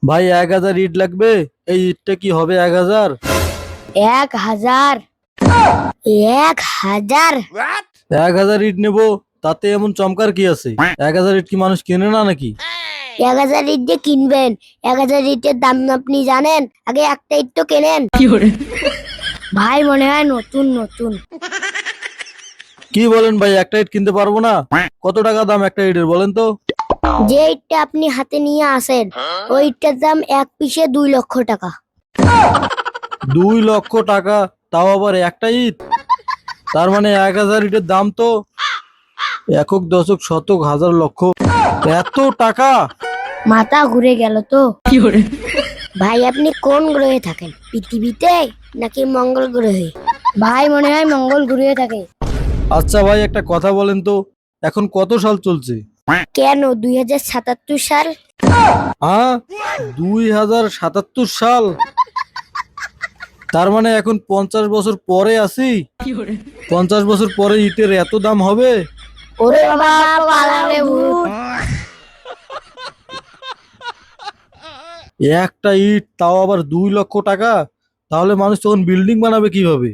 ভাই 1000 ইট লাগবে। এই ইটটা কি হবে 1000? 1000? 1000? 1000 ইট নেবো, তাতে এমন চমকার কি আছে? 1000 ইট কি মানুষ কেনে না নাকি? 1000 ইট দিয়ে কিনবেন? 1000 ইটের দাম আপনি জানেন? আগে একটা ইট তো কেনেন। ভাই মনে হয় নতুন নতুন। কি বলেন ভাই, একটা ইট কিনতে পারবো না? কত টাকা দাম একটা ইটের বলেন তো? যে ইটটা আপনি হাতে নিয়ে আসেন ওই ইটটার দাম এক পিসে 2 লক্ষ টাকা। 2 লক্ষ টাকা? তাও আবার একটা ইট? তার মানে 1000 ইটের দাম তো একক দশক শতক হাজার লক্ষ, এত টাকা? মাথা ঘুরে গেল তো। ভাই আপনি কোন গ্রহে থাকেন, পৃথিবীতে নাকি মঙ্গল গ্রহে? ভাই মনে হয় মঙ্গল গ্রহে থাকে। আচ্ছা ভাই, একটা কথা বলেন তো, এখন কত সাল চলছে? কেন 2077 সাল? হ্যাঁ, 2077 সাল? তার মানে এখন 50 বছর পরে আছি। 50 বছর পরে ইটের এত দাম হবে? ওরে বাবা, পালারে ভূত। একটা ইট, তাও আবার 2 লক্ষ টাকা? তাহলে মানুষ তখন বিল্ডিং বানাবে কিভাবে?